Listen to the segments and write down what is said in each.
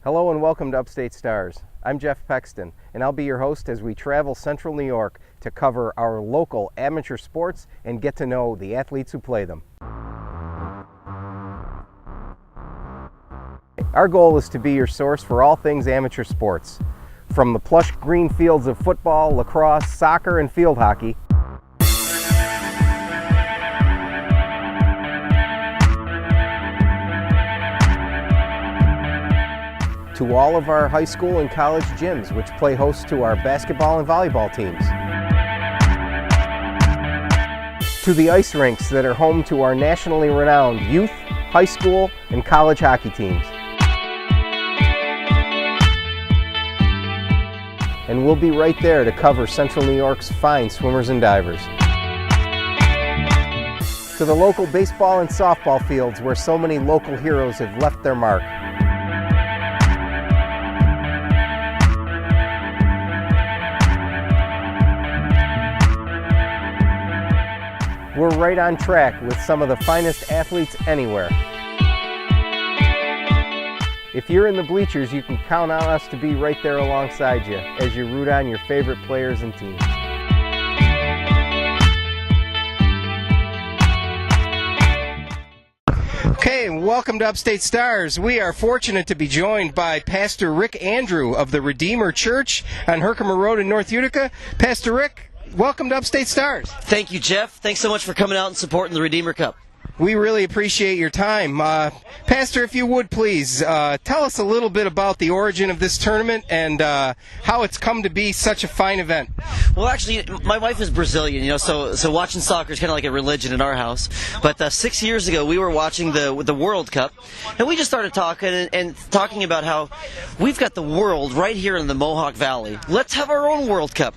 Hello and welcome to Upstate Stars. I'm Jeff Pexton, and I'll be your host as we travel Central New York to cover our local amateur sports and get to know the athletes who play them. Our goal is to be your source for all things amateur sports, from the plush green fields of football, lacrosse, soccer, and field hockey, to all of our high school and college gyms, which play host to our basketball and volleyball teams, to the ice rinks that are home to our nationally renowned youth, high school, and college hockey teams. And we'll be right there to cover Central New York's fine swimmers and divers. To the local baseball and softball fields where so many local heroes have left their mark. We're right on track with some of the finest athletes anywhere. If you're in the bleachers, you can count on us to be right there alongside you as you root on your favorite players and teams. Okay, welcome to Upstate Stars. We are fortunate to be joined by Pastor Rick Andrew of the Redeemer Church on Herkimer Road in North Utica. Pastor Rick, welcome to Upstate Stars. Thank you, Jeff. Thanks so much for coming out and supporting the Redeemer Cup. We really appreciate your time. Pastor, if you would please, tell us a little bit about the origin of this tournament and how it's come to be such a fine event. Well, actually, my wife is Brazilian, so watching soccer is kind of like a religion in our house. But 6 years ago, we were watching the World Cup, and we just started talking about how we've got the world right here in the Mohawk Valley. Let's have our own World Cup.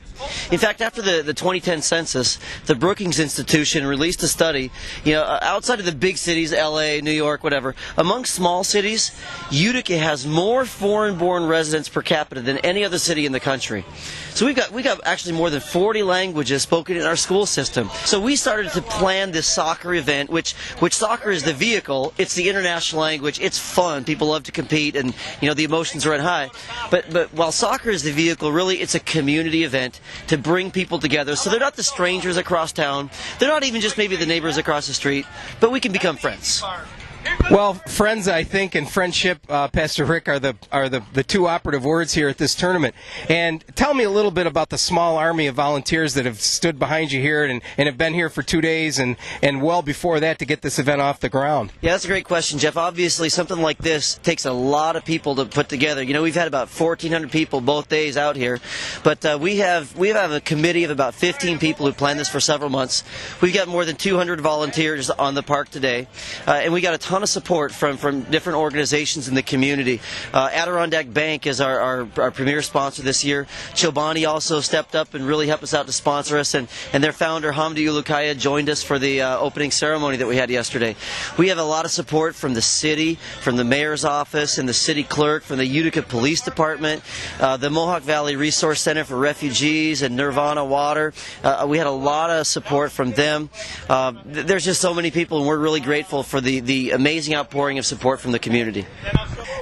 In fact, after the 2010 census, the Brookings Institution released a study, outside of the big cities, LA, New York, whatever, among small cities, Utica has more foreign-born residents per capita than any other city in the country. So we got actually more than 40 languages spoken in our school system. So we started to plan this soccer event, which soccer is the vehicle. It's the international language. It's fun. People love to compete, and the emotions run high. But while soccer is the vehicle, really it's a community event to bring people together. So they're not the strangers across town. They're not even just maybe the neighbors across the street, but we can become friends. Well, friends, I think, and friendship, Pastor Rick, are the two operative words here at this tournament. And tell me a little bit about the small army of volunteers that have stood behind you here and have been here for 2 days and well before that to get this event off the ground. Yeah, that's a great question, Jeff. Obviously, something like this takes a lot of people to put together. We've had about 1,400 people both days out here, but we have a committee of about 15 people who planned this for several months. We've got more than 200 volunteers on the park today, and we got a ton of support from different organizations in the community. Adirondack Bank is our premier sponsor this year. Chobani also stepped up and really helped us out to sponsor us, and their founder, Hamdi Ulukaya, joined us for the opening ceremony that we had yesterday. We have a lot of support from the city, from the mayor's office, and the city clerk, from the Utica Police Department, the Mohawk Valley Resource Center for Refugees, and Nirvana Water. We had a lot of support from them. There's just so many people, and we're really grateful for the amazing outpouring of support from the community.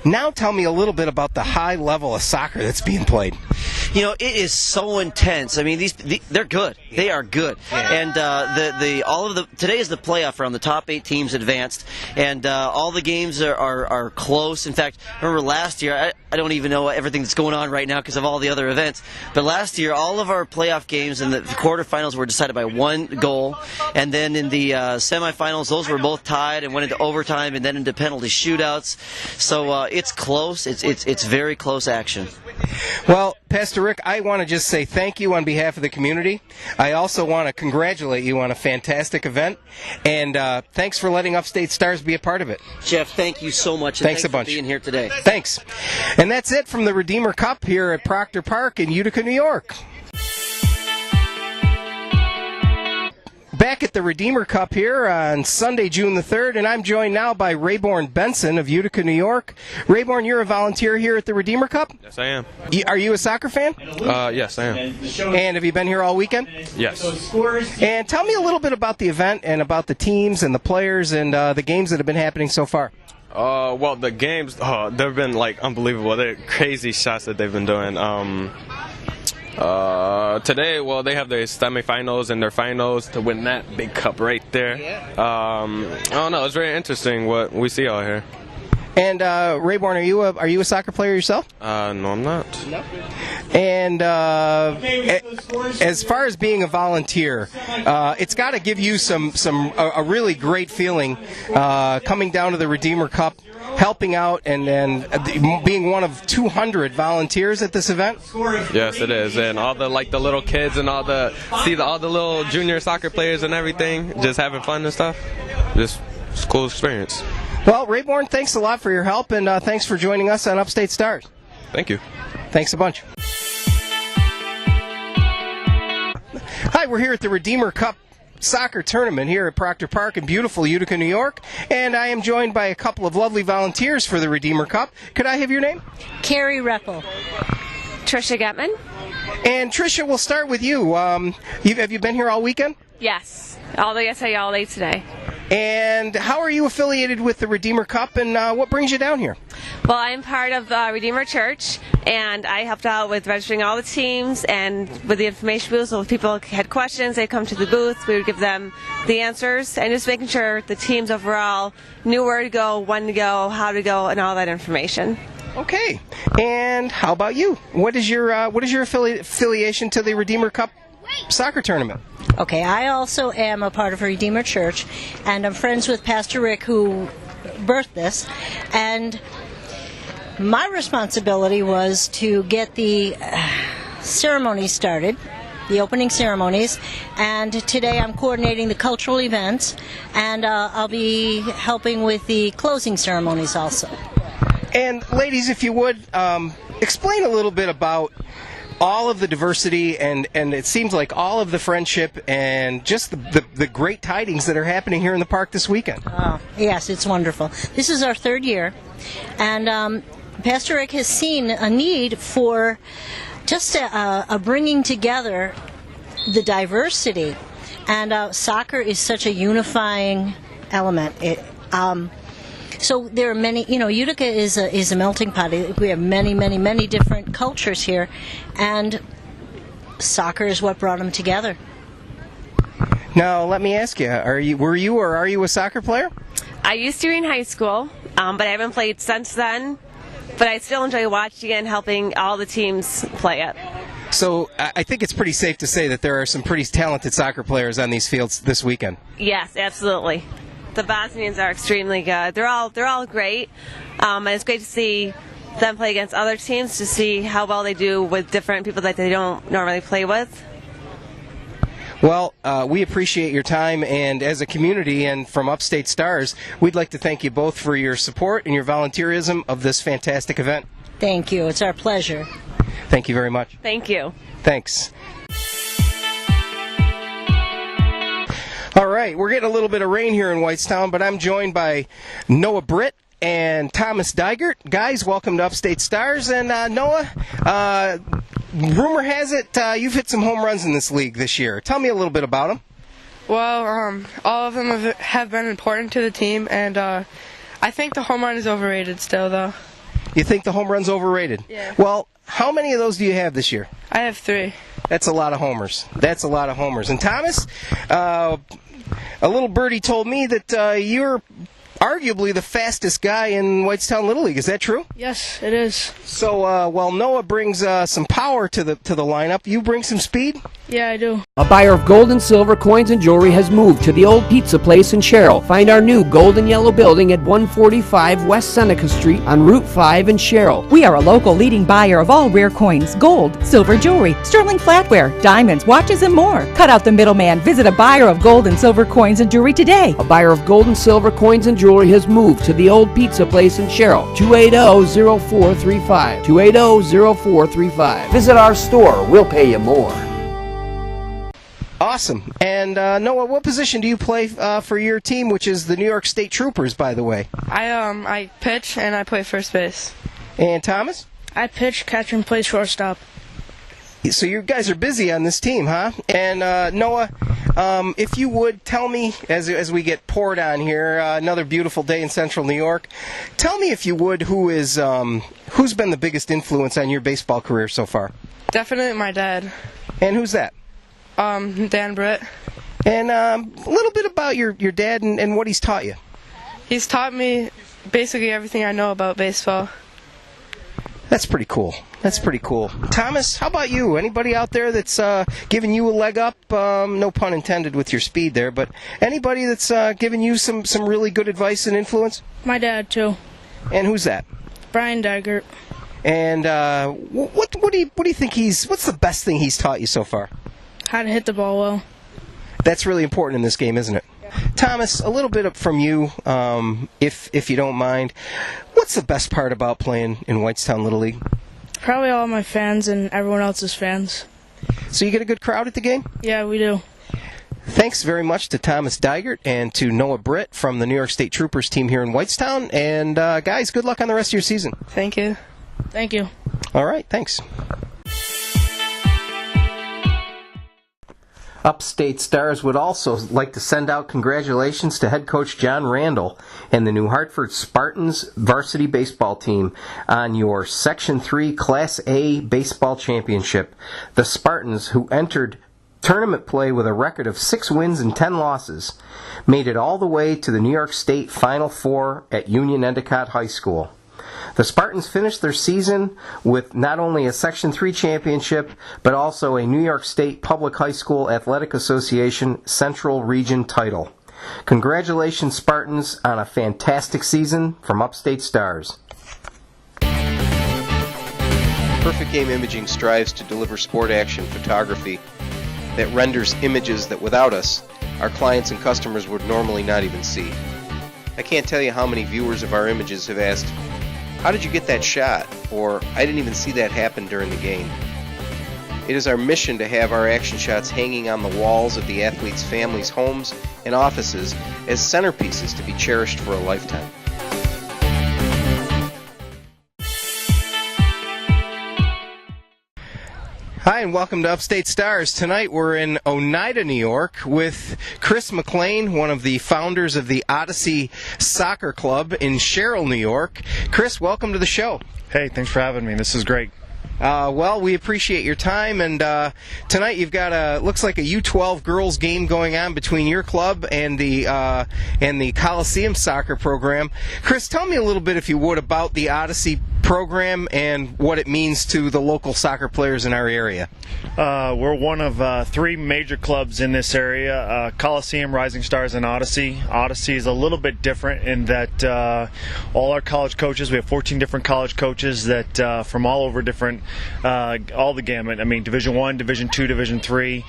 Now tell me a little bit about the high level of soccer that's being played. It is so intense. I mean, they're good. They are good. And today is the playoff round. The top 8 teams advanced, and all the games are close. In fact, I remember last year, I don't even know everything that's going on right now because of all the other events, but last year all of our playoff games in the quarterfinals were decided by 1 goal, and then in the semifinals, those were both tied and went into overtime and then into penalty shootouts. So it's close. It's very close action. Well, Pastor Rick, I want to just say thank you on behalf of the community. I also want to congratulate you on a fantastic event, and thanks for letting Upstate Stars be a part of it. Jeff, thank you so much. And thanks a bunch for being here today. Thanks. And that's it from the Redeemer Cup here at Proctor Park in Utica, New York. Back at the Redeemer Cup here on Sunday, June the 3rd, and I'm joined now by Rayborn Benson of Utica, New York. Rayborn, you're a volunteer here at the Redeemer Cup? Yes, I am. Are you a soccer fan? Yes, I am. And have you been here all weekend? Yes. And tell me a little bit about the event and about the teams and the players and the games that have been happening so far. Well, the games, they've been like unbelievable. They're crazy shots that they've been doing. Today, well, they have their semifinals and their finals to win that big cup right there. I don't know. It's very interesting what we see out here. And Rayborn, are you a soccer player yourself? No, I'm not. No. And as far as being a volunteer, it's got to give you a really great feeling coming down to the Redeemer Cup, helping out, and being one of 200 volunteers at this event. Yes, it is, and all the little kids and all the little junior soccer players and everything, just having fun and stuff. Just it's a cool experience. Well, Rayborn, thanks a lot for your help, and thanks for joining us on Upstate Stars. Thank you. Thanks a bunch. Hi, we're here at the Redeemer Cup soccer tournament here at Proctor Park in beautiful Utica, New York, and I am joined by a couple of lovely volunteers for the Redeemer Cup. Could I have your name? Carrie Reppel. Trisha Getman. And Trisha, we'll start with you. Have you been here all weekend? Yes. All day yesterday, all day today. And how are you affiliated with the Redeemer Cup, and what brings you down here? Well, I'm part of Redeemer Church, and I helped out with registering all the teams and with the information booth. So if people had questions, they'd come to the booth. We would give them the answers, and just making sure the teams overall knew where to go, when to go, how to go, and all that information. Okay. And how about you? What is your affiliation to the Redeemer Cup soccer tournament? Okay, I also am a part of Redeemer Church, and I'm friends with Pastor Rick, who birthed this, and my responsibility was to get the ceremonies started, the opening ceremonies, and today I'm coordinating the cultural events, and I'll be helping with the closing ceremonies also. And ladies, if you would, explain a little bit about all of the diversity and it seems like all of the friendship and just the great tidings that are happening here in the park this weekend. Yes, it's wonderful. This is our third year, and Pastor Rick has seen a need for just a bringing together the diversity, and soccer is such a unifying element. So there are many, Utica is a melting pot. We have many different cultures here, and soccer is what brought them together. Now, let me ask you, are you a soccer player? I used to in high school, but I haven't played since then. But I still enjoy watching and helping all the teams play it. So I think it's pretty safe to say that there are some pretty talented soccer players on these fields this weekend. Yes, absolutely. The Bosnians are extremely good. They're all great, and it's great to see them play against other teams to see how well they do with different people that they don't normally play with. Well, we appreciate your time, and as a community and from Upstate Stars, we'd like to thank you both for your support and your volunteerism of this fantastic event. Thank you. It's our pleasure. Thank you very much. Thank you. Thanks. All right, we're getting a little bit of rain here in Whitestown, but I'm joined by Noah Britt and Thomas Digert. Guys, welcome to Upstate Stars. And Noah, rumor has it you've hit some home runs in this league this year. Tell me a little bit about them. Well, all of them have been important to the team, and I think the home run is overrated still, though. You think the home run's overrated? Yeah. Well, how many of those do you have this year? I have 3. That's a lot of homers. That's a lot of homers. And Thomas, a little birdie told me that you're arguably the fastest guy in Whitestown Little League. Is that true? Yes, it is. So while Noah brings some power to the lineup, you bring some speed? Yeah, I do. A buyer of gold and silver coins and jewelry has moved to the old pizza place in Sherrill. Find our new gold and yellow building at 145 West Seneca Street on Route 5 in Sherrill. We are a local leading buyer of all rare coins, gold, silver jewelry, sterling flatware, diamonds, watches, and more. Cut out the middleman. Visit a buyer of gold and silver coins and jewelry today. A buyer of gold and silver coins and jewelry has moved to the old pizza place in Sherrill. 280-0435. 280-0435. Visit our store. We'll pay you more. Awesome. And Noah, what position do you play for your team, which is the New York State Troopers, by the way? I pitch and I play first base. And Thomas? I pitch, catch, and play shortstop. So you guys are busy on this team, huh? And Noah, if you would tell me, as we get poured on here, another beautiful day in Central New York, tell me if you would, who's been the biggest influence on your baseball career so far? Definitely my dad. And who's that? Dan Britt. And a little bit about your dad and what he's taught you. He's taught me basically everything I know about baseball. That's pretty cool. That's pretty cool. Thomas, how about you? Anybody out there that's giving you a leg up? No pun intended with your speed there, but anybody that's giving you some really good advice and influence? My dad, too. And who's that? Brian Dygert. And what do you think what's the best thing he's taught you so far? How to hit the ball well. That's really important in this game, isn't it? Thomas, a little bit from you, if you don't mind. What's the best part about playing in Whitestown Little League? Probably all my fans and everyone else's fans. So you get a good crowd at the game? Yeah, we do. Thanks very much to Thomas Dygert and to Noah Britt from the New York State Troopers team here in Whitestown. And guys, good luck on the rest of your season. Thank you. Thank you. All right, thanks. Upstate Stars would also like to send out congratulations to head coach John Randall and the New Hartford Spartans varsity baseball team on your Section 3 Class A baseball championship. The Spartans, who entered tournament play with a record of 6 wins and 10 losses, made it all the way to the New York State Final Four at Union Endicott High School. The Spartans finished their season with not only a Section 3 championship, but also a New York State Public High School Athletic Association Central Region title. Congratulations, Spartans, on a fantastic season from Upstate Stars. Perfect Game Imaging strives to deliver sport action photography that renders images that without us, our clients and customers would normally not even see. I can't tell you how many viewers of our images have asked, "How did you get that shot?" Or, "I didn't even see that happen during the game." It is our mission to have our action shots hanging on the walls of the athletes' families' homes and offices as centerpieces to be cherished for a lifetime. Hi, and welcome to Upstate Stars. Tonight we're in Oneida, New York, with Chris McLean, one of the founders of the Odyssey Soccer Club in Sherrill, New York. Chris, welcome to the show. Hey, thanks for having me. This is great. Well, we appreciate your time, and tonight you've got looks like a U12 girls game going on between your club and the Coliseum soccer program. Chris, tell me a little bit, if you would, about the Odyssey program and what it means to the local soccer players in our area. We're one of 3 major clubs in this area, Coliseum, Rising Stars, and Odyssey. Odyssey is a little bit different in that all our college coaches, we have 14 different college coaches that from all over different, all the gamut. I mean, Division I, Division II, Division III.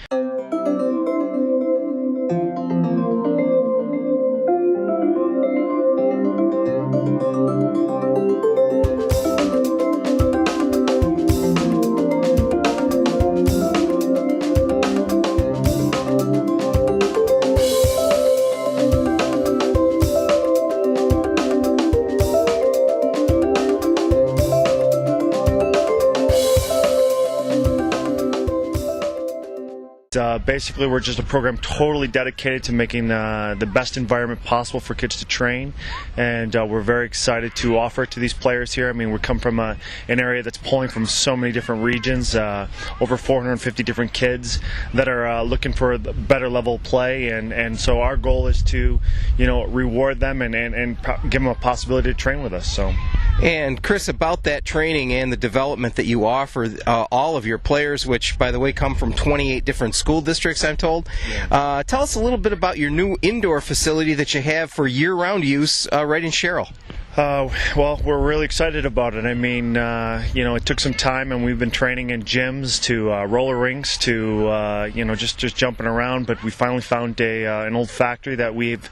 Basically, we're just a program totally dedicated to making the best environment possible for kids to train, and we're very excited to offer it to these players here. I mean, we come from an area that's pulling from so many different regions, over 450 different kids that are looking for a better level of play, and so our goal is to, reward them and give them a possibility to train with us. So. And Chris, about that training and the development that you offer all of your players, which, by the way, come from 28 different school districts, I'm told. Yeah. Tell us a little bit about your new indoor facility that you have for year-round use right in Sherrill. Well, we're really excited about it. I mean, it took some time, and we've been training in gyms to roller rinks to, just jumping around. But we finally found an old factory that we've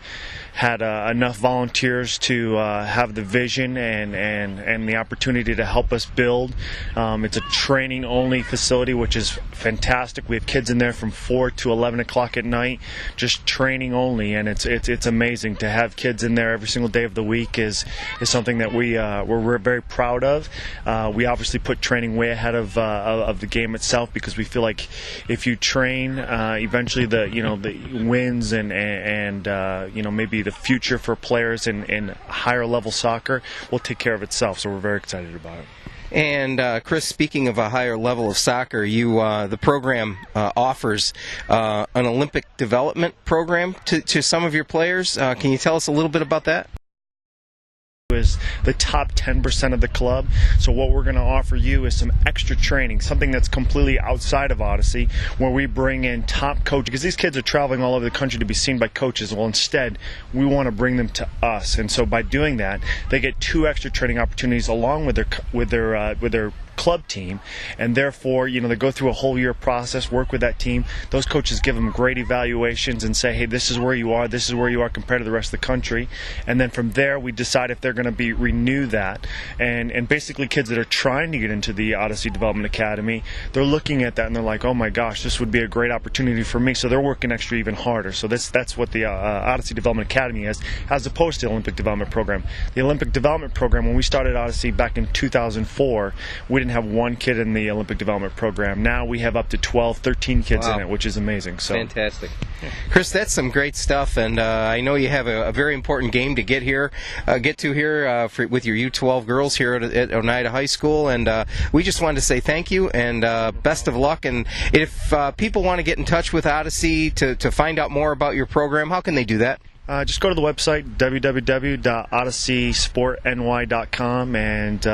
had enough volunteers to have the vision and the opportunity to help us build. It's a training-only facility, which is fantastic. We have kids in there from 4 to 11 o'clock at night, just training only, and it's amazing to have kids in there every single day of the week. Is something that we're very proud of. We obviously put training way ahead of the game itself, because we feel like if you train, eventually the wins and maybe the future for players in higher level soccer will take care of itself. So we're very excited about it. And Chris, speaking of a higher level of soccer, the program offers an Olympic development program to some of your players. Can you tell us a little bit about that? Is the top 10% of the club. So what we're going to offer you is some extra training, something that's completely outside of Odyssey, where we bring in top coaches, because these kids are traveling all over the country to be seen by coaches. Well, instead, we want to bring them to us, and so by doing that, they get 2 extra training opportunities along with their club team, and therefore, they go through a whole year process, work with that team. Those coaches give them great evaluations and say, hey, this is where you are compared to the rest of the country. And then from there, we decide if they're going to renew that. And basically, kids that are trying to get into the Odyssey Development Academy, they're looking at that and they're like, oh my gosh, this would be a great opportunity for me. So they're working extra even harder. So that's what the Odyssey Development Academy is, as opposed to the Olympic Development Program. The Olympic Development Program, when we started Odyssey back in 2004, we didn't have one kid in the Olympic Development Program. Now we have up to 12, 13 kids in it, which is amazing. So fantastic. Chris, that's some great stuff, and I know you have a very important game to get to here with your U12 girls here at Oneida High School, and we just wanted to say thank you and best of luck. And if people want to get in touch with Odyssey to find out more about your program, how can they do that? Just go to the website, www.odysseysportny.com, and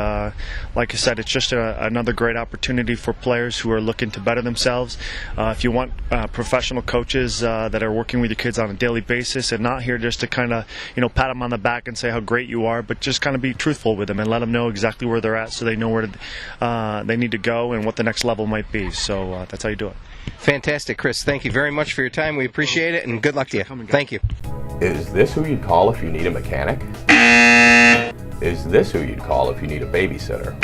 like I said, it's just another great opportunity for players who are looking to better themselves. If you want professional coaches that are working with your kids on a daily basis and not here just to kind of pat them on the back and say how great you are, but just kind of be truthful with them and let them know exactly where they're at so they know where they need to go and what the next level might be. So that's how you do it. Fantastic, Chris. Thank you very much for your time. We appreciate it, and good luck to you. Thank you. Is this who you'd call if you need a mechanic? Is this who you'd call if you need a babysitter?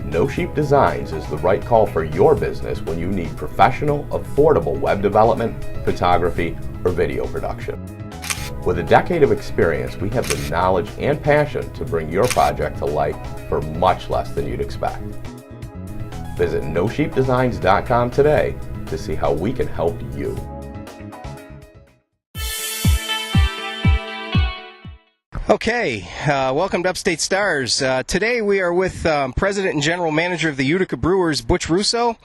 No Sheep Designs is the right call for your business when you need professional, affordable web development, photography, or video production. With a decade of experience, we have the knowledge and passion to bring your project to life for much less than you'd expect. Visit NoSheepDesigns.com today to see how we can help you. Okay, welcome to Upstate Stars. Today we are with President and General Manager of the Utica Brewers, Butch Russo,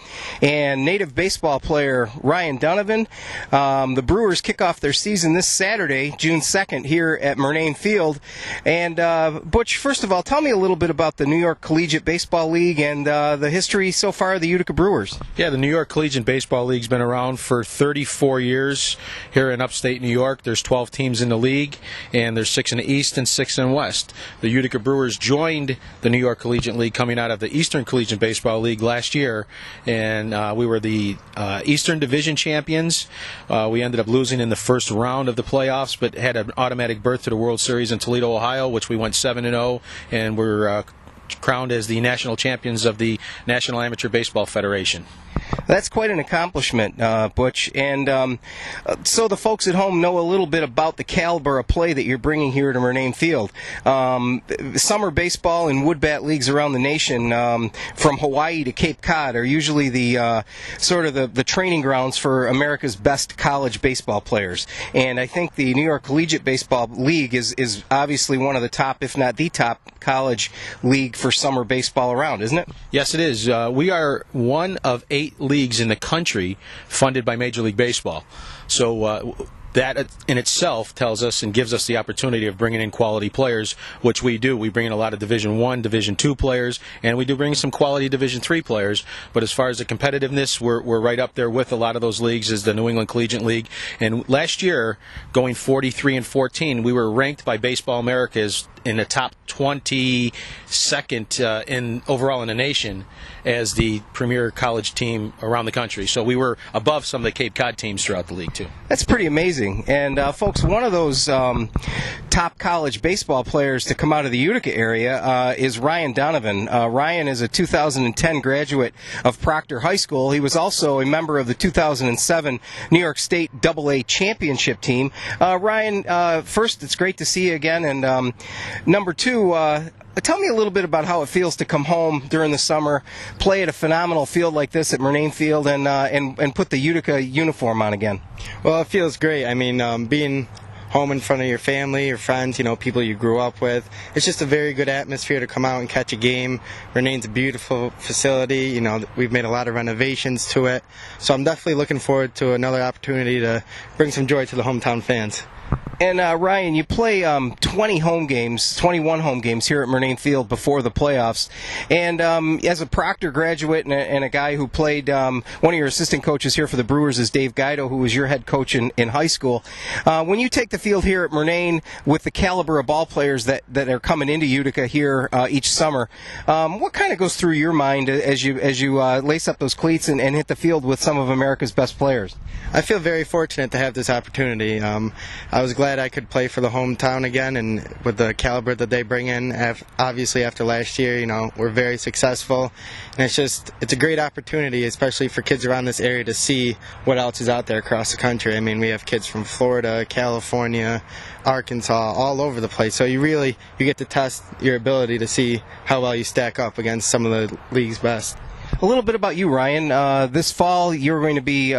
and native baseball player Ryan Donovan. The Brewers kick off their season this Saturday, June 2nd, here at Murnane Field. And Butch, first of all, tell me a little bit about the New York Collegiate Baseball League and the history so far of the Utica Brewers. Yeah, the New York Collegiate Baseball League's been around for 34 years here in upstate New York. There's 12 teams in the league, and there's 6 in the East and 6 in West. The Utica Brewers joined the New York Collegiate League coming out of the Eastern Collegiate Baseball League last year, and we were the Eastern Division champions. We ended up losing in the first round of the playoffs, but had an automatic berth to the World Series in Toledo, Ohio, which we went 7-0, and we're crowned as the national champions of the National Amateur Baseball Federation. That's quite an accomplishment, Butch. And so the folks at home know a little bit about the caliber of play that you're bringing here to Murnane Field. Summer baseball and woodbat leagues around the nation, from Hawaii to Cape Cod, are usually the the training grounds for America's best college baseball players. And I think the New York Collegiate Baseball League is obviously one of the top, if not the top, college league for summer baseball around, isn't it? Yes, it is. We are one of 8 leagues in the country funded by Major League Baseball. So that in itself tells us and gives us the opportunity of bringing in quality players, which we do. We bring in a lot of Division I, Division II players, and we do bring some quality Division III players. But as far as the competitiveness, we're right up there with a lot of those leagues as the New England Collegiate League. And last year, going 43-14, we were ranked by Baseball America as in the top 22nd in overall in the nation as the premier college team around the country. So we were above some of the Cape Cod teams throughout the league too. That's pretty amazing. And folks, one of those top college baseball players to come out of the Utica area is Ryan Donovan. Ryan is a 2010 graduate of Proctor High School. He was also a member of the 2007 New York State AA championship team. Ryan, first, it's great to see you again. And number two, tell me a little bit about how it feels to come home during the summer, play at a phenomenal field like this at Murnane Field, and put the Utica uniform on again. Well, it feels great. I mean, being home in front of your family, your friends, people you grew up with. It's just a very good atmosphere to come out and catch a game. Murnane's a beautiful facility. We've made a lot of renovations to it. So I'm definitely looking forward to another opportunity to bring some joy to the hometown fans. And Ryan, you play 21 home games here at Murnane Field before the playoffs. And as a Proctor graduate and a guy who played, one of your assistant coaches here for the Brewers is Dave Guido, who was your head coach in high school. When you take the field here at Murnane with the caliber of ball players that are coming into Utica here each summer, what kind of goes through your mind as you lace up those cleats and hit the field with some of America's best players? I feel very fortunate to have this opportunity. I was glad I could play for the hometown again, and with the caliber that they bring in, obviously after last year, we're very successful, and it's a great opportunity, especially for kids around this area to see what else is out there across the country. I mean, we have kids from Florida, California, Arkansas, all over the place, so you get to test your ability to see how well you stack up against some of the league's best. A little bit about you, Ryan. This fall, you're going to be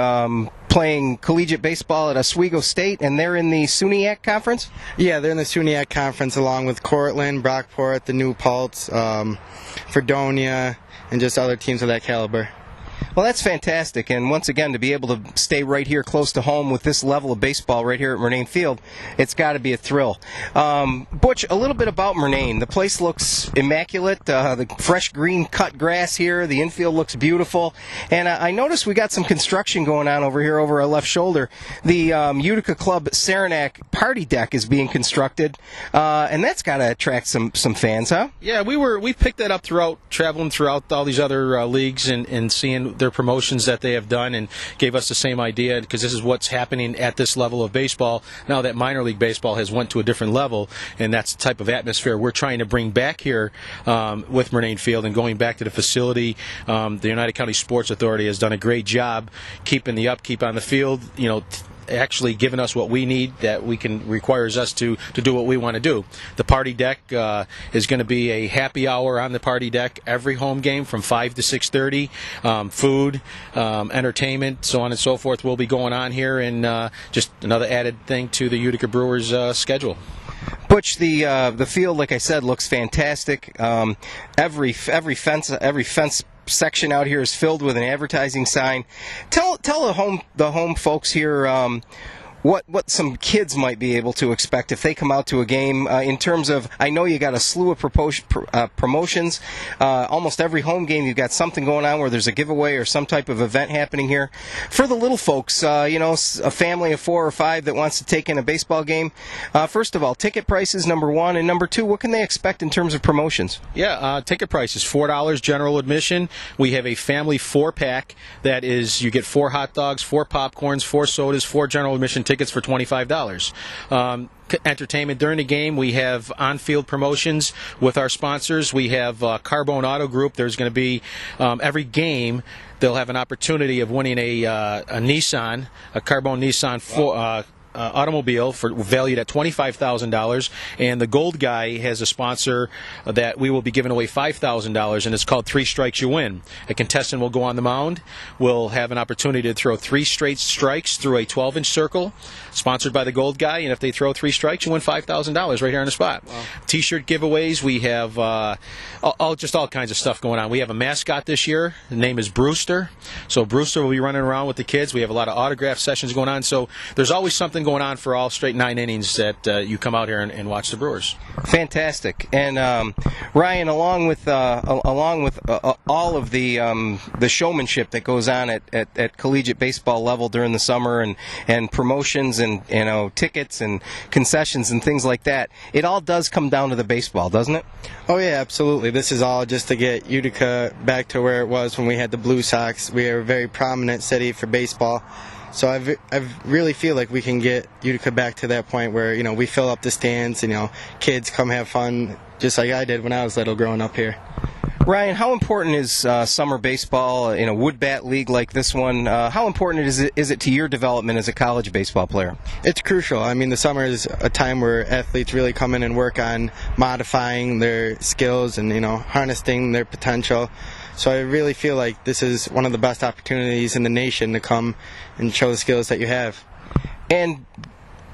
playing collegiate baseball at Oswego State, and they're in the SUNYAC Conference? Yeah, they're in the SUNYAC Conference along with Cortland, Brockport, the New Paltz, Fredonia, and just other teams of that caliber. Well, that's fantastic, and once again, to be able to stay right here close to home with this level of baseball right here at Murnane Field, it's got to be a thrill. Butch, a little bit about Murnane. The place looks immaculate, the fresh green cut grass here, the infield looks beautiful, and I noticed we got some construction going on over here over our left shoulder. The Utica Club Saranac party deck is being constructed, and that's got to attract some fans, huh? Yeah, we picked that up traveling throughout all these other leagues and seeing their promotions that they have done, and gave us the same idea, because this is what's happening at this level of baseball now that minor league baseball has went to a different level, and that's the type of atmosphere we're trying to bring back here with Murnane Field and going back to the facility. The United County Sports Authority has done a great job keeping the upkeep on the field, actually giving us what we need that requires us to do what we want to do. The party deck is going to be a happy hour on the party deck every home game from 5 to 6:30. Food, entertainment, so on and so forth will be going on here, and just another added thing to the Utica Brewers schedule. Butch, the field, like I said, looks fantastic. Every fence section out here is filled with an advertising sign. Tell the home folks here what some kids might be able to expect if they come out to a game in terms of, I know you got a slew of promotions. Almost every home game you've got something going on where there's a giveaway or some type of event happening here. For the little folks, a family of 4 or 5 that wants to take in a baseball game, first of all, ticket prices, number one, and number two, what can they expect in terms of promotions? Yeah, ticket price is $4 general admission. We have a family 4-pack that is, you get 4 hot dogs, 4 popcorns, 4 sodas, 4 general admission tickets for $25. Entertainment during the game, we have on-field promotions with our sponsors. We have Carbone Auto Group. There's going to be every game they'll have an opportunity of winning a Nissan, a Carbone Nissan automobile valued at $25,000, and the Gold Guy has a sponsor that we will be giving away $5,000, and it's called 3 Strikes You Win. A contestant will go on the mound, will have an opportunity to throw 3 straight strikes through a 12-inch circle, sponsored by the Gold Guy, and if they throw 3 strikes, you win $5,000 right here on the spot. Wow. T-shirt giveaways, we have all kinds of stuff going on. We have a mascot this year. The name is Brewster, so Brewster will be running around with the kids. We have a lot of autograph sessions going on, so there's always something going on for all straight 9 innings that you come out here and watch the Brewers. Fantastic. And Ryan, along with all of the showmanship that goes on at collegiate baseball level during the summer and promotions and tickets and concessions and things like that, it all does come down to the baseball, doesn't it? Oh yeah, absolutely. This is all just to get Utica back to where it was when we had the Blue Sox. We are a very prominent city for baseball. So I really feel like we can get Utica back to that point where, we fill up the stands, kids come have fun just like I did when I was little growing up here. Ryan, how important is summer baseball in a wood bat league like this one? How important is it to your development as a college baseball player? It's crucial. I mean, the summer is a time where athletes really come in and work on modifying their skills and, harnessing their potential. So I really feel like this is one of the best opportunities in the nation to come and show the skills that you have. And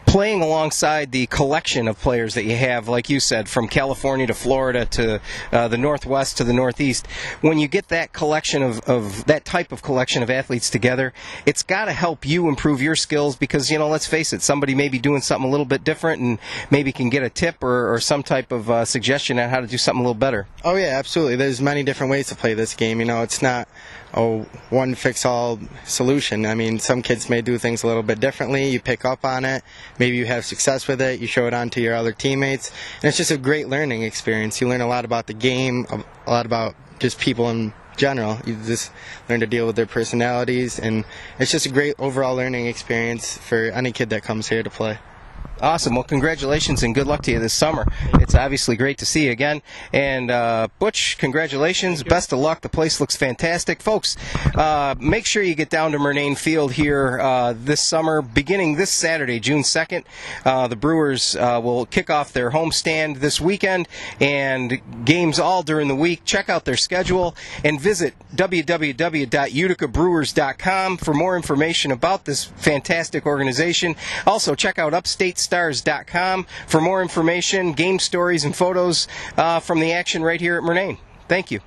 playing alongside the collection of players that you have, like you said, from California to Florida to the Northwest to the Northeast, when you get that collection of that type of collection of athletes together, it's got to help you improve your skills because, let's face it, somebody may be doing something a little bit different and maybe can get a tip or some type of suggestion on how to do something a little better. Oh, yeah, absolutely. There's many different ways to play this game. It's not a one-fix-all solution. I mean, some kids may do things a little bit differently. You pick up on it. Maybe you have success with it. You show it on to your other teammates. And it's just a great learning experience. You learn a lot about the game, a lot about just people in general. You just learn to deal with their personalities. And it's just a great overall learning experience for any kid that comes here to play. Awesome. Well, congratulations and good luck to you this summer. It's obviously great to see you again. And Butch, congratulations. Best of luck. The place looks fantastic. Folks, make sure you get down to Murnane Field here this summer, beginning this Saturday, June 2nd. The Brewers will kick off their homestand this weekend and games all during the week. Check out their schedule and visit www.uticabrewers.com for more information about this fantastic organization. Also, check out UpstateStars.com for more information, game stories, and photos from the action right here at Murnane. Thank you.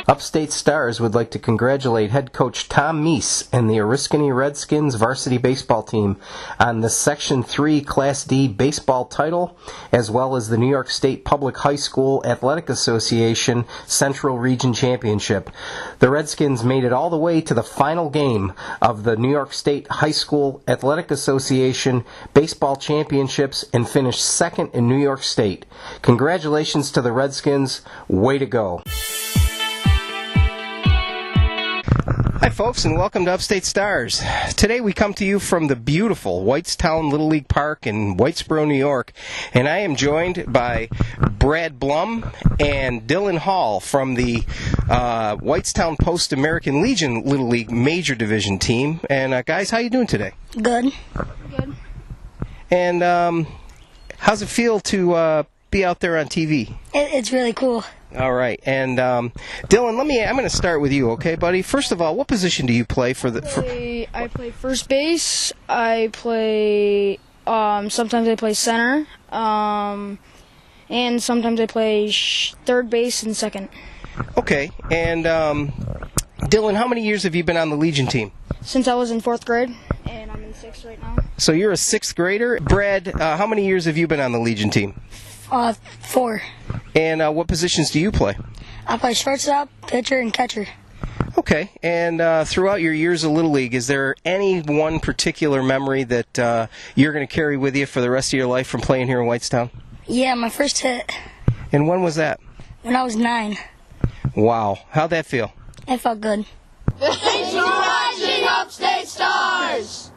Upstate Stars would like to congratulate head coach Tom Meese and the Oriskany Redskins varsity baseball team on the Section 3 Class D baseball title, as well as the New York State Public High School Athletic Association Central Region Championship. The Redskins made it all the way to the final game of the New York State High School Athletic Association Baseball Championships and finished second in New York State. Congratulations to the Redskins. Way to go. Hi folks, and welcome to Upstate Stars. Today we come to you from the beautiful Whitestown Little League Park in Whitesboro, New York, and I am joined by Brad Blum and Dylan Hall from the Whitestown Post American Legion Little League Major Division team. And guys, how you doing today? Good. Good. And how's it feel to be out there on TV? It's really cool. All right, and Dylan, I'm going to start with you, okay, buddy? First of all, what position do you play for the? I play first base. I play. Sometimes I play center, and sometimes I play third base and second. Okay, and Dylan, how many years have you been on the Legion team? Since I was in 4th grade, and I'm in 6th right now. So you're a 6th grader, Brad. How many years have you been on the Legion team? 4. And what positions do you play? I play shortstop, pitcher, and catcher. Okay. And throughout your years of Little League, is there any one particular memory that you're going to carry with you for the rest of your life from playing here in Whitestown? Yeah, my first hit. And when was that? When I was 9. Wow. How'd that feel? It felt good. Thanks for watching Upstate Stars!